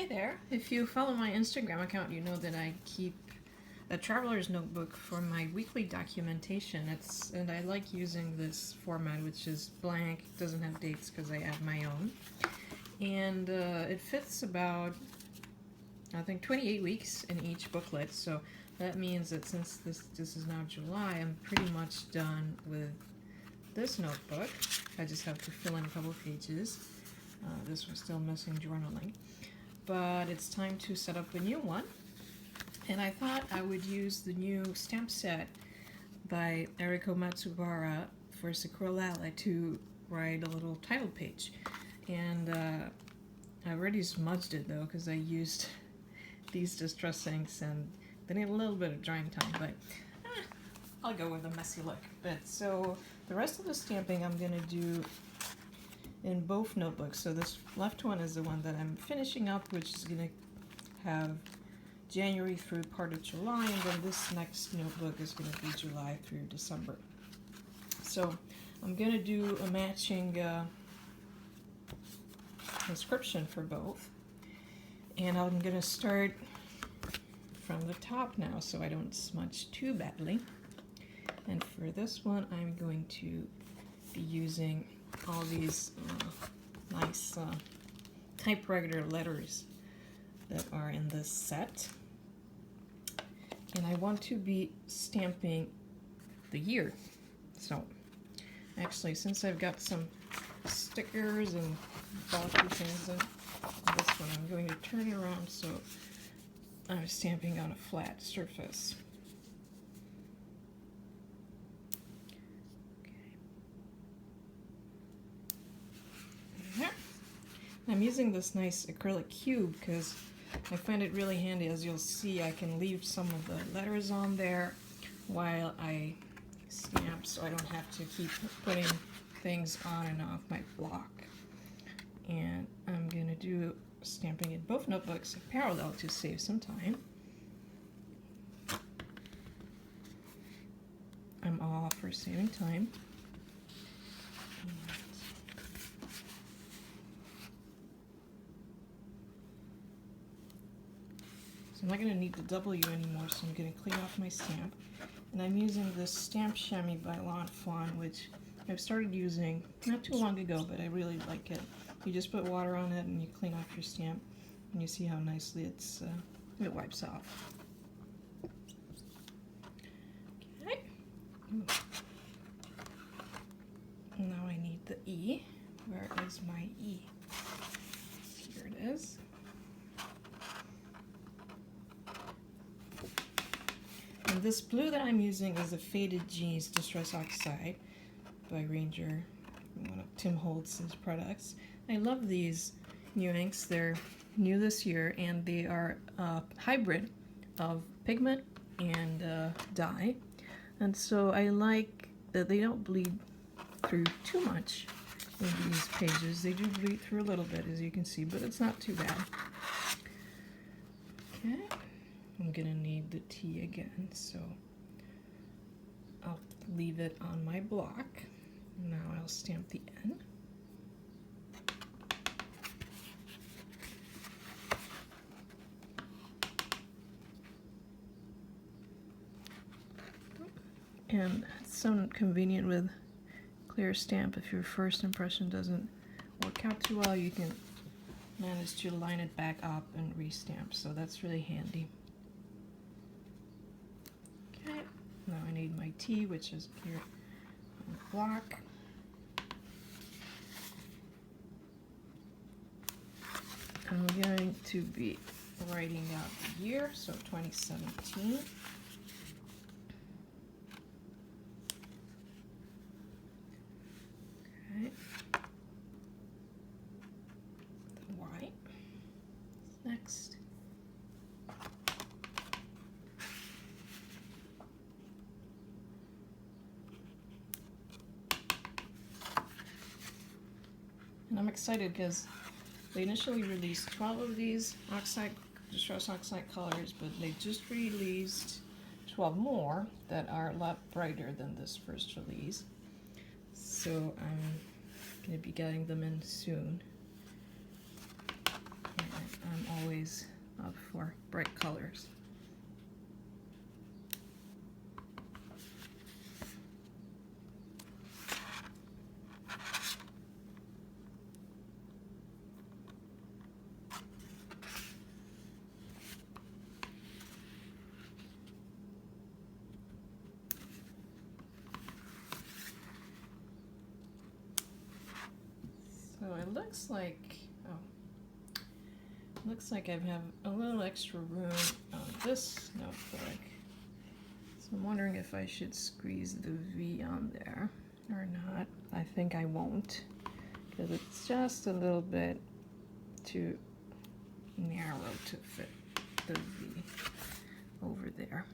Hi there. If you follow my Instagram account, you know that I keep a traveler's notebook for my weekly documentation. And I like using this format, which is blank, doesn't have dates because I add my own. And it fits about, I think, 28 weeks in each booklet. So that means that since this is now July, I'm pretty much done with this notebook. I just have to fill in a couple of pages. This was still missing journaling. But it's time to set up a new one. And I thought I would use the new stamp set by Eriko Matsubara for Sakura to write a little title page. And I already smudged it though, because I used these distress inks and they need a little bit of drying time, but I'll go with a messy look. But so the rest of the stamping I'm gonna do in both notebooks. So this left one is the one that I'm finishing up, which is gonna have January through part of July, and then this next notebook is gonna be July through December. So I'm gonna do a matching inscription for both. And I'm gonna start from the top now so I don't smudge too badly. And for this one, I'm going to be using all these nice typewriter letters that are in this set. And I want to be stamping the year. So actually, since I've got some stickers and bulky things in this one, I'm going to turn it around so I'm stamping on a flat surface. I'm using this nice acrylic cube because I find it really handy. As you'll see, I can leave some of the letters on there while I stamp, so I don't have to keep putting things on and off my block. And I'm going to do stamping in both notebooks in parallel to save some time. I'm all for saving time. I'm not going to need the W anymore, so I'm going to clean off my stamp. And I'm using this Stamp Chamois by Lawn Fawn, which I've started using not too long ago, but I really like it. You just put water on it and you clean off your stamp, and you see how nicely it wipes off. Okay. Now I need the E. Where is my E? Here it is. And this blue that I'm using is a Faded Jeans Distress Oxide by Ranger, one of Tim Holtz's products. I love these new inks. They're new this year, and they are a hybrid of pigment and dye. And so I like that they don't bleed through too much in these pages. They do bleed through a little bit, as you can see, but it's not too bad. Okay. I'm gonna need the T again, so I'll leave it on my block. Now I'll stamp the N. And it's so convenient with clear stamp. If your first impression doesn't work out too well, you can manage to line it back up and re-stamp, so that's really handy. Now I need my T, which is here on the block. I'm going to be writing out the year, so 2017. Okay. The Y. Next. And I'm excited because they initially released 12 of these Distress Oxide colors, but they just released 12 more that are a lot brighter than this first release. So I'm going to be getting them in soon. And I'm always looks like, oh, looks like I have a little extra room on this notebook. So I'm wondering if I should squeeze the V on there or not. I think I won't, because it's just a little bit too narrow to fit the V over there.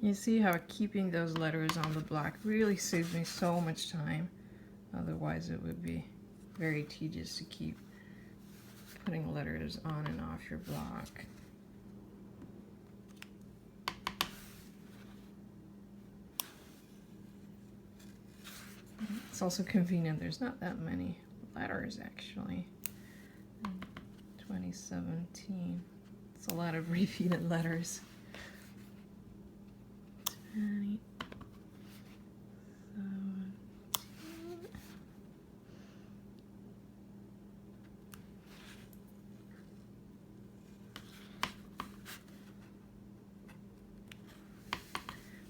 You see how keeping those letters on the block really saves me so much time. Otherwise it would be very tedious to keep putting letters on and off your block. It's also convenient, there's not that many letters actually. 2017. It's a lot of repeated letters. 2017.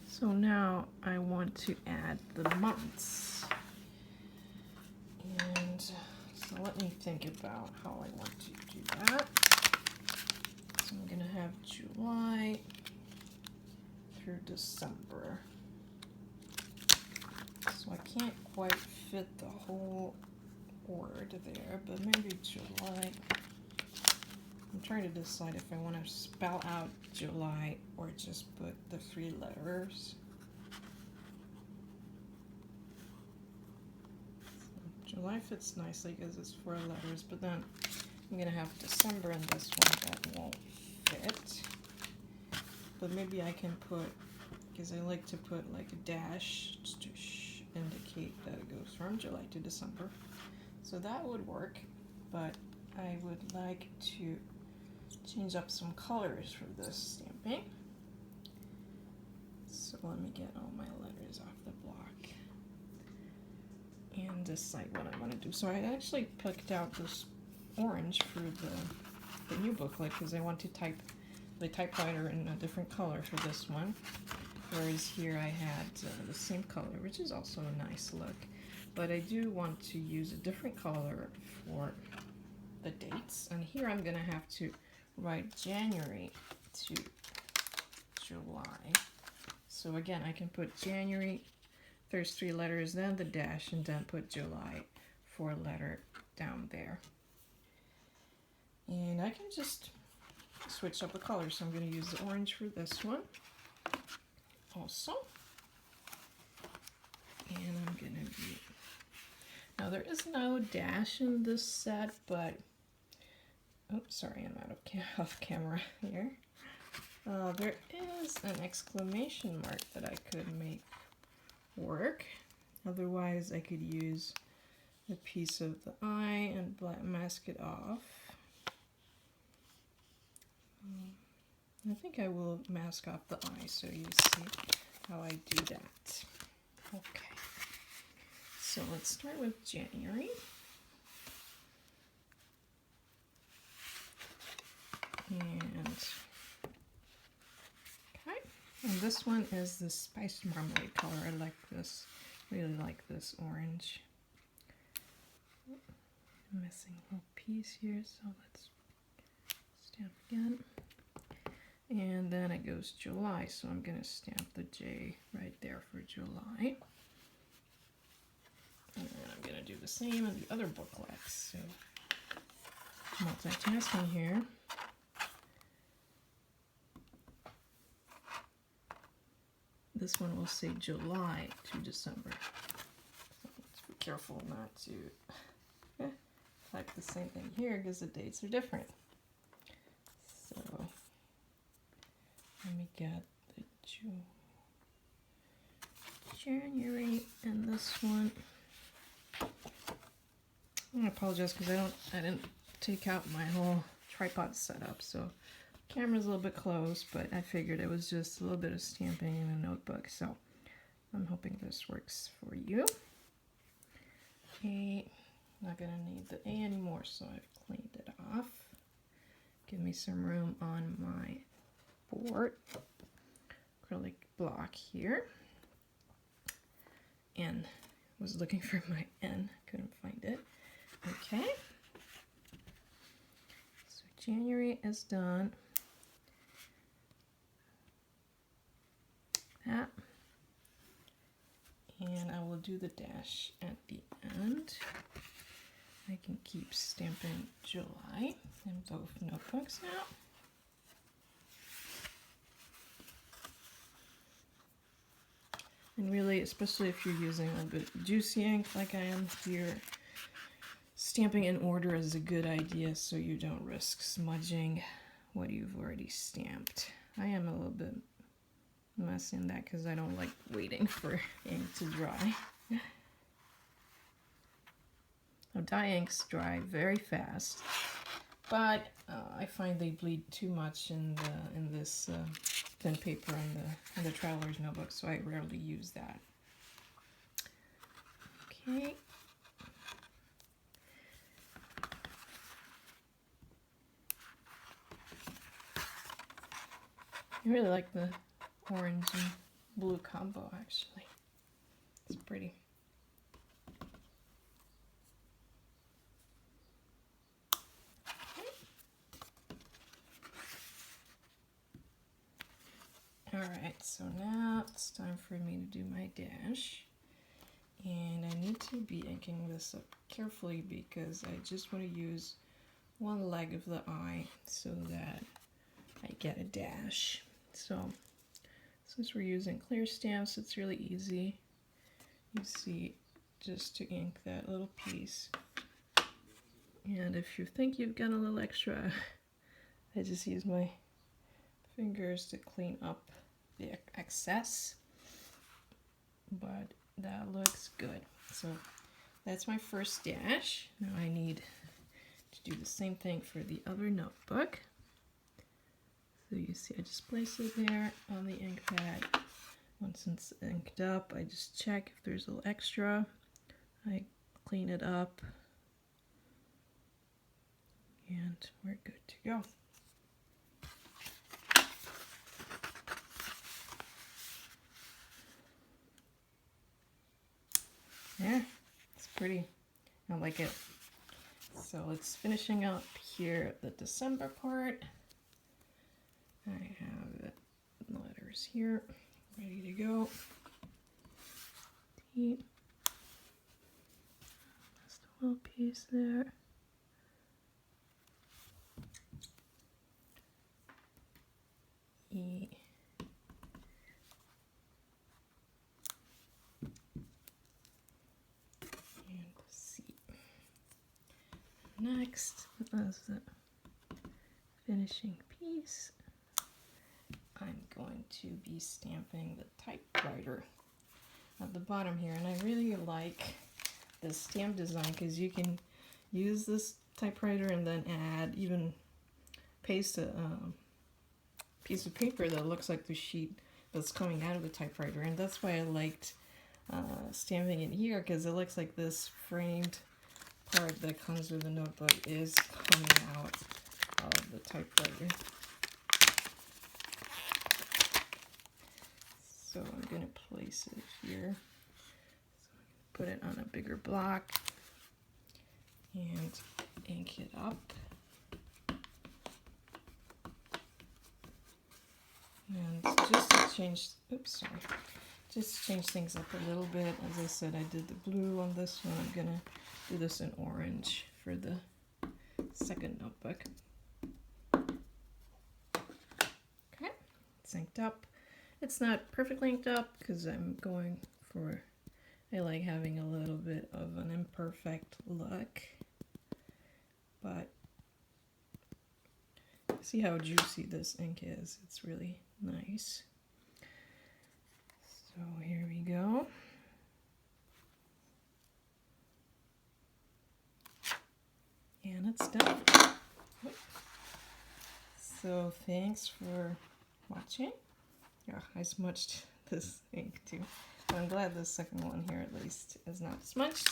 So now I want to add the months. And so let me think about how I want to do that. So I'm going to have July through December. So I can't quite fit the whole word there, but maybe July. I'm trying to decide if I want to spell out July or just put the 3 letters. So July fits nicely because it's 4 letters, but then I'm going to have December in this one that won't fit. But maybe I can put, because I like to put like a dash to indicate that it goes from July to December. So that would work, but I would like to change up some colors for this stamping. So let me get all my letters off the block and decide what I want to do. So I actually picked out this orange for the new booklet because I want to type the typewriter in a different color for this one. Whereas here I had the same color, which is also a nice look. But I do want to use a different color for the dates. And here I'm going to have to write January to July. So again, I can put January, there's 3 letters, then the dash, and then put July 4 letter down there. And I can just switch up the colors. So I'm going to use the orange for this one also. And I'm going to be, now there is no dash in this set, but oops, sorry, I'm out of off camera here. There is an exclamation mark that I could make work. Otherwise, I could use a piece of the eye and mask it off. I think I will mask off the eye so you see how I do that. Okay, so let's start with January. And this one is the spiced marmalade color. I like this, really like this orange. I'm missing a little piece here, so let's stamp again. And then it goes July, so I'm going to stamp the J right there for July. And I'm going to do the same in the other booklets. So multitasking here. This one will say July to December. So let's be careful not to type the same thing here because the dates are different. So let me get the January and this one. I apologize because I didn't take out my whole tripod setup, so camera's a little bit close, but I figured it was just a little bit of stamping in a notebook, so I'm hoping this works for you. Okay, not gonna need the A anymore, so I've cleaned it off. Give me some room on my board. Acrylic block here. And was looking for my N, couldn't find it. Okay. So January is done. That. And I will do the dash at the end. I can keep stamping July in both notebooks now. And really, especially if you're using a little bit of juicy ink like I am here, stamping in order is a good idea so you don't risk smudging what you've already stamped. I am a little bit messy in that because I don't like waiting for ink to dry. Now, dye inks dry very fast, but I find they bleed too much in this thin paper in the Traveler's Notebook, so I rarely use that. Okay. I really like the orange and blue combo, actually. It's pretty. Alright, so now it's time for me to do my dash. And I need to be inking this up carefully because I just want to use one leg of the eye so that I get a dash. So since we're using clear stamps, it's really easy. You see, just to ink that little piece. And if you think you've got a little extra, I just use my fingers to clean up the excess, but that looks good. So that's my first dash. Now I need to do the same thing for the other notebook. So you see I just place it there on the ink pad. Once it's inked up, I just check if there's a little extra. I clean it up and we're good to go. Yeah, it's pretty. I like it. So it's finishing up here the December part. I have the letters here ready to go. T. Just a little piece there. E. Next, as the finishing piece, I'm going to be stamping the typewriter at the bottom here. And I really like this stamp design because you can use this typewriter and then even paste a piece of paper that looks like the sheet that's coming out of the typewriter. And that's why I liked stamping it here, because it looks like this framed part that comes with the notebook is coming out of the typewriter. So I'm going to place it here. So put it on a bigger block and ink it up. And just to change, just change things up a little bit. As I said, I did the blue on this one. I'm gonna do this in orange for the second notebook. Okay, it's inked up. It's not perfectly inked up because I'm going for, I like having a little bit of an imperfect look, but see how juicy this ink is. It's really nice. So here we go. And it's done. So thanks for watching. Yeah, I smudged this ink too. But I'm glad this second one here at least is not smudged.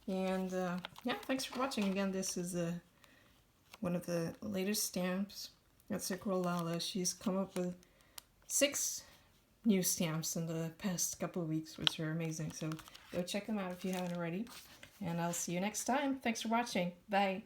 And yeah, thanks for watching. Again, this is one of the latest stamps at Lala. She's come up with 6 new stamps in the past couple of weeks, which are amazing. So go check them out if you haven't already. And I'll see you next time. Thanks for watching. Bye.